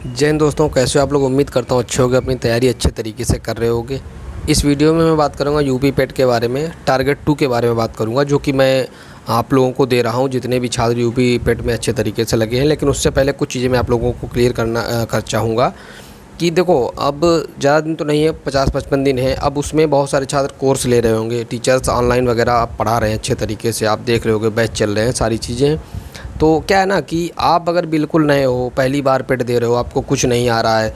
जय हिंद दोस्तों, कैसे हो आप लोग। उम्मीद करता हूँ अच्छे होगे, अपनी तैयारी अच्छे तरीके से कर रहे होगे। इस वीडियो में मैं बात करूँगा यूपी पेट के बारे में, टारगेट 2 के बारे में बात करूँगा, जो कि मैं आप लोगों को दे रहा हूँ जितने भी छात्र यूपी पेट में अच्छे तरीके से लगे हैं। लेकिन उससे पहले कुछ चीज़ें मैं आप लोगों को क्लियर कर चाहूँगा कि देखो, अब ज़्यादा दिन तो नहीं है, 50-55 दिन है। अब उसमें बहुत सारे छात्र कोर्स ले रहे होंगे, टीचर्स ऑनलाइन वगैरह आप पढ़ा रहे हैं अच्छे तरीके से, आप देख रहे होगे, बैच चल रहे हैं, सारी चीज़ें। तो क्या है ना कि आप अगर बिल्कुल नए हो, पहली बार पेट दे रहे हो, आपको कुछ नहीं आ रहा है,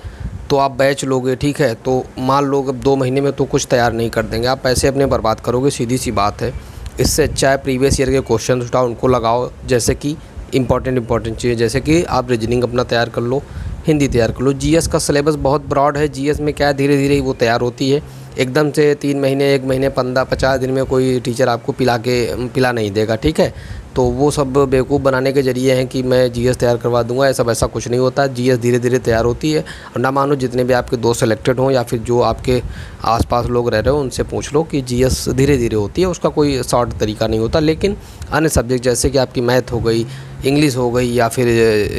तो आप बैच लोगे, ठीक है, तो मान लो अब 2 महीने में तो कुछ तैयार नहीं कर देंगे, आप पैसे अपने बर्बाद करोगे, सीधी सी बात है। इससे अच्छा है प्रीवियस ईयर के क्वेश्चन उठाओ, उनको लगाओ। जैसे कि इंपॉर्टेंट चीज़ें, जैसे कि आप रीजनिंग अपना तैयार कर लो, हिंदी तैयार कर लो। जीएस का सिलेबस बहुत ब्रॉड है, जीएस में क्या है, धीरे धीरे ही वो तैयार होती है। एकदम से 3 महीने, 1 महीने, 15-50 दिन में कोई टीचर आपको पिला नहीं देगा, ठीक है। तो वो सब बेवकूफ़ बनाने के ज़रिए हैं कि मैं जीएस तैयार करवा दूंगा, ऐसा वैसा कुछ नहीं होता। जीएस धीरे धीरे तैयार होती है। और ना मानो जितने भी आपके दोस्त सेलेक्टेड हों या फिर जो आपके आसपास लोग रह रहे हो, उनसे पूछ लो कि जीएस धीरे धीरे होती है, उसका कोई शॉर्ट तरीका नहीं होता। लेकिन अन्य सब्जेक्ट जैसे कि आपकी मैथ हो गई, इंग्लिश हो गई या फिर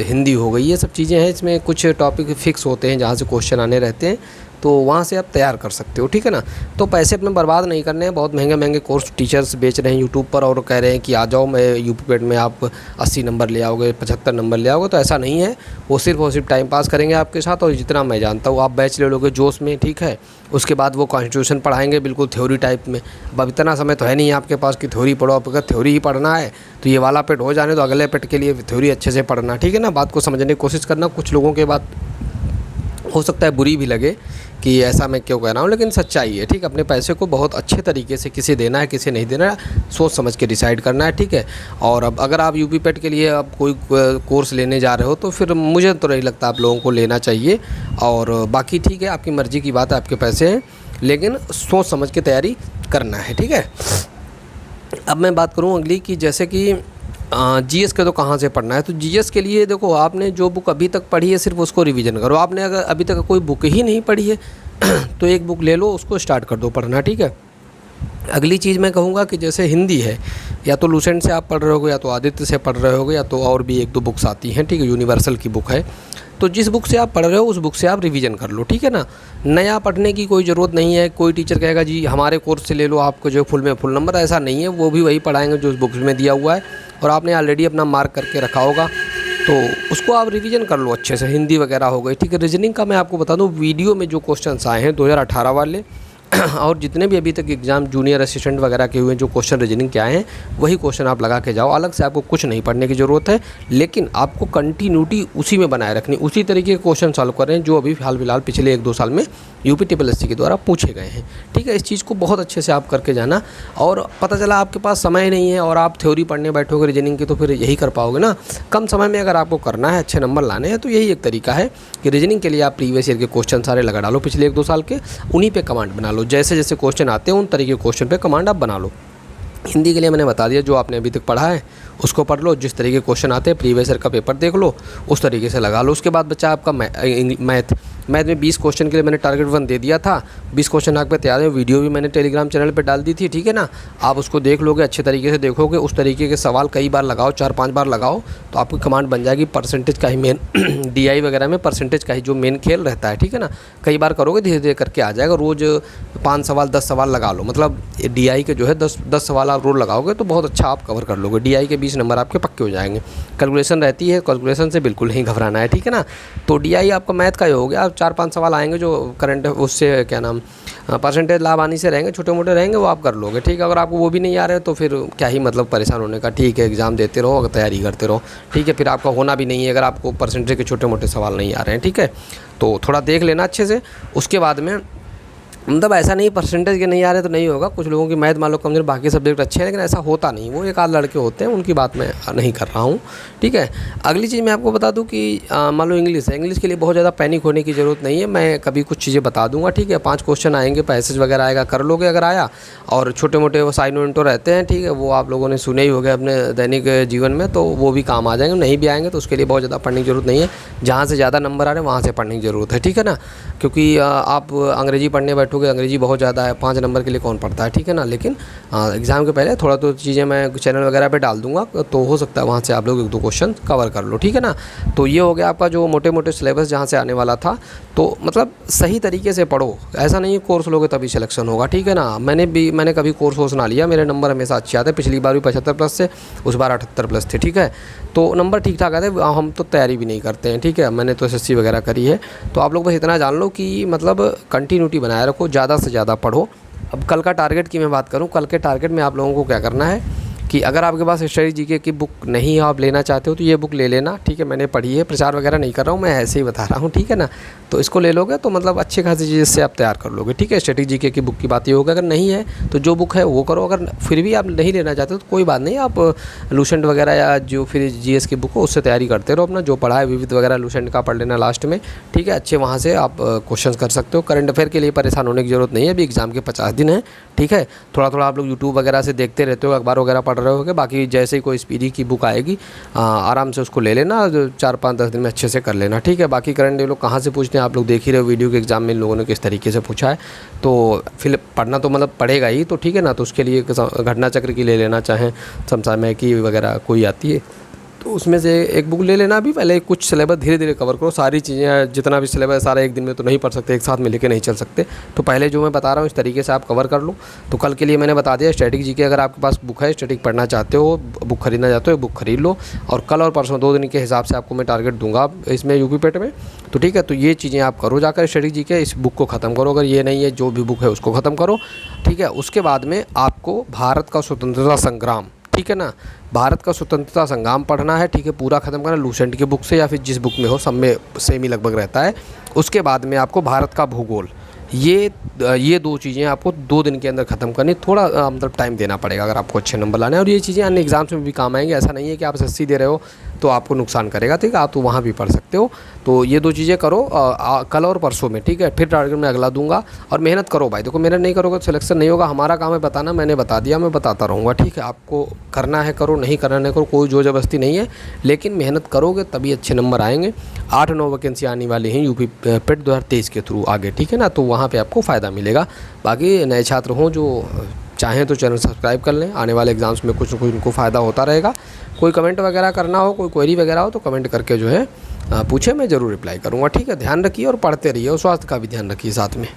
हिंदी हो गई, ये सब चीज़ें हैं, इसमें कुछ टॉपिक फिक्स होते हैं जहाँ से क्वेश्चन आने रहते हैं, तो वहाँ से आप तैयार कर सकते हो, ठीक है ना। तो पैसे अपने बर्बाद नहीं करने हैं। बहुत महंगे महंगे कोर्स टीचर्स बेच रहे हैं यूट्यूब पर और कह रहे हैं कि आ जाओ, मैं यूपी पेट में आप 80 नंबर ले आओगे, 75 नंबर ले आओगे। तो ऐसा नहीं है, वो सिर्फ और सिर्फ टाइम पास करेंगे आपके साथ। और जितना मैं जानता हूँ, आप बैच ले लोगे जोश में, ठीक है, उसके बाद वो कॉन्स्टिट्यूशन पढ़ाएंगे बिल्कुल थ्योरी टाइप में। अब इतना समय तो है नहीं आपके पास कि थ्योरी पढ़ो। आप अगर थ्योरी ही पढ़ना है तो ये वाला पेट हो जाने, तो अगले पेट के लिए थ्योरी अच्छे से पढ़ना, ठीक है ना। बात को समझने की कोशिश करना। कुछ लोगों के बात हो सकता है बुरी भी लगे कि ऐसा मैं क्यों कह रहा हूँ, लेकिन सच्चाई है, ठीक। अपने पैसे को बहुत अच्छे तरीके से किसे देना है, किसे नहीं देना है, सोच समझ के डिसाइड करना है, ठीक है। और अब अगर आप यूपी पेट के लिए अब कोई कोर्स लेने जा रहे हो, तो फिर मुझे तो नहीं लगता आप लोगों को लेना चाहिए। और बाकी ठीक है, आपकी मर्ज़ी की बात है, आपके पैसे हैं, लेकिन सोच समझ के तैयारी करना है, ठीक है। अब मैं बात करूँ अगली की, जैसे कि जीएस के तो कहाँ से पढ़ना है। तो जीएस के लिए देखो, आपने जो बुक अभी तक पढ़ी है सिर्फ उसको रिवीजन करो। आपने अगर अभी तक कोई बुक ही नहीं पढ़ी है तो एक बुक ले लो, उसको स्टार्ट कर दो पढ़ना, ठीक है। अगली चीज़ मैं कहूँगा कि जैसे हिंदी है, या तो लूसेंट से आप पढ़ रहे होगे, या तो आदित्य से पढ़ रहे होगे, या तो और भी 1-2 बुक्स आती हैं, ठीक है, यूनिवर्सल की बुक है। तो जिस बुक से आप पढ़ रहे हो उस बुक से आप रिवीजन कर लो, ठीक है ना। नया पढ़ने की कोई ज़रूरत नहीं है। कोई टीचर कहेगा जी हमारे कोर्स से ले लो, आपको जो फुल में फुल नंबर, ऐसा नहीं है। वो भी वही पढ़ाएंगे जो उस बुक्स में दिया हुआ है, और आपने ऑलरेडी अपना मार्क करके रखा होगा, तो उसको आप रिवीजन कर लो अच्छे से। हिंदी वगैरह हो गई, ठीक है। रीजनिंग का मैं आपको बता दूं, वीडियो में जो क्वेश्चंस आए हैं 2018 वाले और जितने भी अभी तक एग्ज़ाम जूनियर असिस्टेंट वगैरह के हुए, जो क्वेश्चन रीजनिंग के आए हैं, वही क्वेश्चन आप लगा के जाओ। अलग से आपको कुछ नहीं पढ़ने की ज़रूरत है, लेकिन आपको कंटिन्यूटी उसी में बनाए रखनी, उसी तरीके के क्वेश्चन सॉल्व कर रहे हैं जो अभी हाल फिलहाल पिछले 1-2 साल में यूपी SSC के द्वारा पूछे गए हैं, ठीक है। इस चीज़ को बहुत अच्छे से आप करके जाना। और पता चला आपके पास समय नहीं है और आप थ्योरी पढ़ने बैठोगे रीजनिंग की, तो फिर यही कर पाओगे ना। कम समय में अगर आपको करना है, अच्छे नंबर लाने हैं, तो यही एक तरीका है कि रीजनिंग के लिए आप प्रीवियस ईयर के क्वेश्चन सारे लगा डालो पिछले 1-2 साल के, उन्हीं पे कमांड बना लो। जैसे जैसे क्वेश्चन आते हैं उन तरीके के क्वेश्चन पे कमांड आप बना लो। हिंदी के लिए मैंने बता दिया, जो आपने अभी तक पढ़ा है उसको पढ़ लो। जिस तरीके के क्वेश्चन आते हैं प्रीवियस ईयर का पेपर देख लो, उस तरीके से लगा लो। उसके बाद बच्चा आपका मैथ में 20 क्वेश्चन के लिए मैंने टारगेट 1 दे दिया था। 20 क्वेश्चन आपके तैयार है, वीडियो भी मैंने टेलीग्राम चैनल पे डाल दी थी, ठीक है ना। आप उसको देख लोगे, अच्छे तरीके से देखोगे, उस तरीके के सवाल कई बार लगाओ, 4-5 बार लगाओ, तो आपकी कमांड बन जाएगी। परसेंटेज का ही मेन DI वगैरह में परसेंटेज का ही जो मेन खेल रहता है, ठीक है ना। कई बार करोगे, धीरे धीरे करके आ जाएगा। रोज़ 5 सवाल 10 सवाल लगा लो, मतलब DI के जो है 10 सवाल आप रोज़ लगाओगे तो बहुत अच्छा आप कवर कर लोगे। DI के 20 नंबर आपके पक्के हो जाएंगे। कैलकुलेशन रहती है, कैलकुलेशन से बिल्कुल नहीं घबराना है, ठीक है ना। तो DI आपका मैथ का ही हो गया। 4-5 सवाल आएंगे जो करंट उससे क्या नाम परसेंटेज लाभ आनी से रहेंगे, छोटे मोटे रहेंगे, वो आप कर लोगे, ठीक है। अगर आपको वो भी नहीं आ रहे तो फिर क्या ही मतलब परेशान होने का, ठीक है। एग्ज़ाम देते रहो, तैयारी करते रहो, ठीक है। फिर आपका होना भी नहीं है अगर आपको परसेंटेज के छोटे मोटे सवाल नहीं आ रहे हैं, ठीक है। तो थोड़ा देख लेना अच्छे से। उसके बाद में मतलब ऐसा नहीं परसेंटेज के नहीं आ रहे तो नहीं होगा। कुछ लोगों की मैथ मान लो कमजोर, बाकी सब्जेक्ट अच्छे हैं, लेकिन ऐसा होता नहीं। वो एक आध लड़के होते हैं, उनकी बात मैं नहीं कर रहा हूँ, ठीक है। अगली चीज़ मैं आपको बता दूँ कि मान लो इंग्लिश है। इंग्लिश के लिए बहुत ज़्यादा पैनिक होने की ज़रूरत नहीं है। मैं कभी कुछ चीज़ें बता दूँगा, ठीक है। 5 क्वेश्चन आएंगे, पैसेज वगैरह आएगा, कर लोगे अगर आया। और छोटे मोटे वो साइन वेंटो रहते हैं, ठीक है, वो आप लोगों ने सुने ही होंगे अपने दैनिक जीवन में, तो वो भी काम आ जाएंगे। नहीं भी आएंगे तो उसके लिए बहुत ज़्यादा पढ़ने की ज़रूरत नहीं है। जहाँ से ज़्यादा नंबर आ रहे हैं वहाँ से पढ़ने की ज़रूरत है, ठीक है ना। क्योंकि आप अंग्रेजी पढ़ने बैठो बैठोगे अंग्रेजी बहुत ज़्यादा है, 5 नंबर के लिए कौन पढ़ता है, ठीक है ना। लेकिन एग्ज़ाम के पहले थोड़ा तो चीज़ें मैं चैनल वगैरह पे डाल दूँगा, तो हो सकता है वहाँ से आप लोग 1-2 क्वेश्चन कवर कर लो, ठीक है ना। तो ये हो गया आपका जो मोटे मोटे सिलेबस जहाँ से आने वाला था। तो मतलब सही तरीके से पढ़ो, ऐसा नहीं है कोर्स लोगे तभी सिलेक्शन होगा, ठीक है ना। मैंने कभी कोर्स ना लिया, मेरे नंबर हमेशा अच्छे आते, पिछली बार भी 75+ से, उस बार 78+ थे, ठीक है। तो नंबर ठीक ठाक आते, हम तो तैयारी भी नहीं करते हैं, ठीक है। मैंने तो SSC वगैरह करी है। तो आप लोग बस इतना जान लो कि मतलब कंटिन्यूटी बनाए रखो, ज़्यादा से ज़्यादा पढ़ो। अब कल का टारगेट की मैं बात करूँ, कल के टारगेट में आप लोगों को क्या करना है कि अगर आपके पास स्टडी जीके की बुक नहीं है, आप लेना चाहते हो तो ये बुक ले लेना, ठीक है। मैंने पढ़ी है, प्रचार वगैरह नहीं कर रहा हूँ, मैं ऐसे ही बता रहा हूँ, ठीक है ना। तो इसको ले लोगे तो मतलब अच्छी खासी चीज़ से आप तैयार कर लोगे, ठीक है। स्टडी जीके की बुक की बात ये होगी, अगर नहीं है तो जो बुक है वो करो। अगर फिर भी आप नहीं लेना चाहते तो कोई बात नहीं, आप लूसेंट वगैरह या जो फिर GS की बुक हो उससे तैयारी करते रहो अपना। जो पढ़ा है विविध वगैरह लूसेंट का पढ़ लेना लास्ट में, ठीक है। अच्छे वहाँ से आप क्वेश्चन कर सकते हो। करंट अफेयर के लिए परेशान होने की ज़रूरत नहीं है, अभी एग्ज़ाम के 50 दिन है, ठीक है। थोड़ा थोड़ा आप लोग यूट्यूब वगैरह से देखते रहते हो, अखबार वगैरह पढ़ रहे होगे। बाकी जैसे ही कोई स्पीडी की बुक आएगी आराम से उसको ले लेना, 4-5-10 दिन में अच्छे से कर लेना, ठीक है। बाकी करंट ये लोग कहाँ से पूछते हैं आप लोग देख ही रहे हो, वीडियो के एग्जाम में इन लोगों ने किस तरीके से पूछा है। तो फिर पढ़ना तो मतलब पड़ेगा ही, तो ठीक है ना। तो उसके लिए घटना चक्र की ले लेना, चाहे समसामयिक की वगैरह कोई आती है तो उसमें से एक बुक ले लेना। अभी पहले कुछ सिलेबस धीरे धीरे कवर करो, सारी चीज़ें जितना भी सिलेबस सारा एक दिन में तो नहीं पढ़ सकते, एक साथ में लेके नहीं चल सकते। तो पहले जो मैं बता रहा हूँ इस तरीके से आप कवर कर लो। तो कल के लिए मैंने बता दिया स्टैटिक जीके, अगर आपके पास बुक है, स्टैटिक पढ़ना चाहते हो, बुक खरीदना चाहते हो, बुक खरीद लो। और कल और परसों 2 दिन के हिसाब से आपको मैं टारगेट दूंगा इसमें यूपी पेट में, तो ठीक है। तो ये चीज़ें आप करो जाकर, स्टैटिक जीके इस बुक को ख़त्म करो। अगर ये नहीं है, जो भी बुक है उसको ख़त्म करो, ठीक है। उसके बाद में आपको भारत का स्वतंत्रता संग्राम, ठीक है ना, भारत का स्वतंत्रता संग्राम पढ़ना है, ठीक है। पूरा ख़त्म करना लूसेंट की बुक से या फिर जिस बुक में हो, सब में सेम ही लगभग रहता है। उसके बाद में आपको भारत का भूगोल, ये 2 चीज़ें आपको 2 दिन के अंदर ख़त्म करनी। थोड़ा मतलब टाइम देना पड़ेगा अगर आपको अच्छे नंबर लाने हैं। और ये चीज़ें अन्य एग्जाम्स में भी काम आएंगी, ऐसा नहीं है कि आप SSC दे रहे हो तो आपको नुकसान करेगा, ठीक है। आप तो वहाँ भी पढ़ सकते हो। तो ये 2 चीज़ें करो कल और परसों में, ठीक है। फिर टारगेट मैं अगला दूंगा। और मेहनत करो भाई, देखो मेहनत नहीं करोगे तो सिलेक्शन नहीं होगा। हमारा काम है बताना, मैंने बता दिया, मैं बताता रहूँगा, ठीक है। आपको करना है करो, नहीं करना नहीं करो, कोई जोर जबरदस्ती नहीं है, लेकिन मेहनत करोगे तभी अच्छे नंबर आएंगे। 8-9 वैकेंसी आने वाली हैं यूपी पेट 2023 के थ्रू आगे, ठीक है ना। तो वहाँ पर आपको फ़ायदा मिलेगा। बाकी नए छात्र हों जो चाहें तो चैनल सब्सक्राइब कर लें, आने वाले एग्जाम्स में कुछ न कुछ उनको फ़ायदा होता रहेगा। कोई कमेंट वगैरह करना हो, कोई क्वेरी वगैरह हो तो कमेंट करके जो है पूछे, मैं ज़रूर रिप्लाई करूँगा, ठीक है। ध्यान रखिए और पढ़ते रहिए, और स्वास्थ्य का भी ध्यान रखिए साथ में।